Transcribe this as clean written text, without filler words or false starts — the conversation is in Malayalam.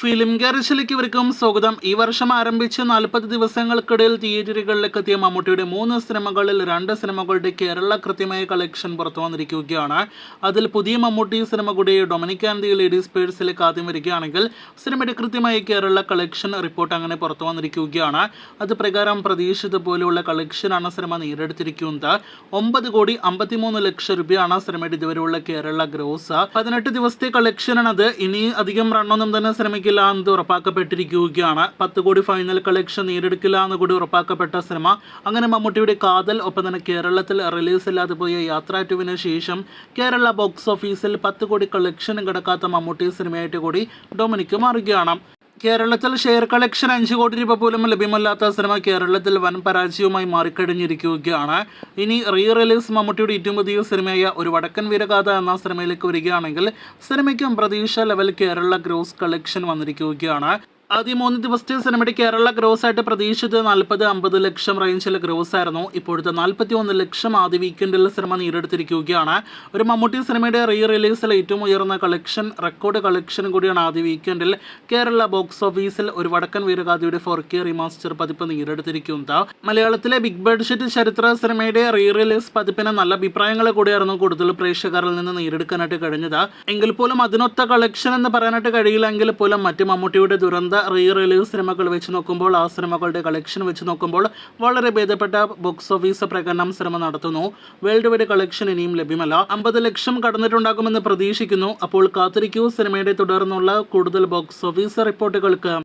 ഫിലിം ഗാരേജിലേക്ക് ഇവർക്കും സ്വാഗതം. ഈ വർഷം ആരംഭിച്ച് 40 ദിവസങ്ങൾക്കിടയിൽ തിയേറ്ററുകളിലേക്ക് എത്തിയ മമ്മൂട്ടിയുടെ 3 സിനിമകളിൽ 2 സിനിമകളുടെ കേരള കൃത്യമായ കളക്ഷൻ പുറത്തു വന്നിരിക്കുകയാണ്. അതിൽ പുതിയ മമ്മൂട്ടി സിനിമ കൂടി ഡൊമിനിക് ആൻഡ് ദി ലേഡീസ് പേഴ്സിലേക്ക് ആദ്യം വരികയാണെങ്കിൽ സിനിമയുടെ കൃത്യമായ കേരള കളക്ഷൻ റിപ്പോർട്ട് അങ്ങനെ പുറത്തു വന്നിരിക്കുകയാണ്. അത് പ്രകാരം പ്രതീക്ഷിച്ചതുപോലെയുള്ള കളക്ഷനാണ് സിനിമ നേടിയെടുത്തിരിക്കുന്നത്. 9,53 ലക്ഷം രൂപയാണ് സിനിമയുടെ ഇതുവരെയുള്ള കേരള ഗ്രോസ്. 18 ദിവസത്തെ കളക്ഷനാണത്. ഇനി അധികം റണ്ണൊന്നും തന്നെ സിനിമയ്ക്ക് എന്ന് ഉറപ്പാക്കപ്പെട്ടിരിക്കുകയാണ്. 10 കോടി ഫൈനൽ കളക്ഷൻ നേടിയെടുക്കില്ല എന്ന് കൂടി ഉറപ്പാക്കപ്പെട്ട സിനിമ. അങ്ങനെ മമ്മൂട്ടിയുടെ കാതൽ, ഒപ്പം തന്നെ കേരളത്തിൽ റിലീസില്ലാതെ പോയ യാത്ര 2 ശേഷം കേരള ബോക്സ് ഓഫീസിൽ 10 കോടി കളക്ഷൻ കിടക്കാത്ത മമ്മൂട്ടി സിനിമയായിട്ട് കൂടി ഡൊമിനിക് മാറുകയാണ്. കേരളത്തിൽ ഷെയർ കളക്ഷൻ 5 കോടി രൂപ പോലും ലഭ്യമല്ലാത്ത സിനിമ കേരളത്തിൽ വൻ പരാജയവുമായി മാറിക്കഴിഞ്ഞിരിക്കുകയാണ്. ഇനി റിലീസ് മമ്മൂട്ടിയുടെ ഏറ്റവും പുതിയ സിനിമയായ ഒരു വടക്കൻ വീരഗാഥ എന്ന സിനിമയിലേക്ക് വരികയാണെങ്കിൽ സിനിമയ്ക്കും പ്രതീക്ഷ ലെവൽ കേരള ഗ്രോസ് കളക്ഷൻ വന്നിരിക്കുകയാണ്. ആദ്യ 3 ദിവസത്തെ സിനിമയുടെ കേരള ഗ്രോസ് ആയിട്ട് പ്രതീക്ഷിച്ചത് 40-50 ലക്ഷം റേഞ്ചിൽ ഗ്രോസ് ആയിരുന്നു. ഇപ്പോഴത്തെ 41 ലക്ഷം ആദ്യ വീക്കെൻഡിൽ സിനിമ നേടിയെടുത്തിരിക്കുകയാണ്. ഒരു മമ്മൂട്ടി സിനിമയുടെ റിലീസിൽ ഏറ്റവും ഉയർന്ന കളക്ഷൻ, റെക്കോർഡ് കളക്ഷൻ കൂടിയാണ് ആദ്യ വീക്കെൻഡിൽ കേരള ബോക്സ് ഓഫീസിൽ ഒരു വടക്കൻ വീരഗാഥയുടെ 4K റിമാസ്റ്റർ പതിപ്പ് നേടിയെടുത്തിരിക്കുന്നത്. മലയാളത്തിലെ ബിഗ് ബഡ്ജറ്റ് ചരിത്ര സിനിമയുടെ റിലീസ് പതിപ്പിന് നല്ല അഭിപ്രായങ്ങൾ കൂടിയായിരുന്നു കൂടുതൽ പ്രേക്ഷകരിൽ നിന്ന് നേടിയെടുക്കാനായിട്ട് കഴിഞ്ഞത്. എങ്കിൽ പോലും അതിനൊത്ത കളക്ഷൻ എന്ന് പറയാനായിട്ട് കഴിയില്ലെങ്കിൽ പോലും മറ്റ് മമ്മൂട്ടിയുടെ ദുരന്ത റിലീസ് സിനിമകൾ വെച്ച് നോക്കുമ്പോൾ, ആ സിനിമകളുടെ കളക്ഷൻ വെച്ച് നോക്കുമ്പോൾ വളരെ ഭേദപ്പെട്ട ബോക്സ് ഓഫീസ് പ്രകടനം സിനിമ നടത്തുന്നു. വേൾഡ് വൈഡ് കളക്ഷൻ ഇനിയും ലഭ്യമല്ല. 50 ലക്ഷം കടന്നിട്ടുണ്ടാകുമെന്ന് പ്രതീക്ഷിക്കുന്നു. അപ്പോൾ കാത്തിരിക്കൂ സിനിമയുടെ തുടർന്നുള്ള കൂടുതൽ ബോക്സ് ഓഫീസ് റിപ്പോർട്ടുകൾക്ക്.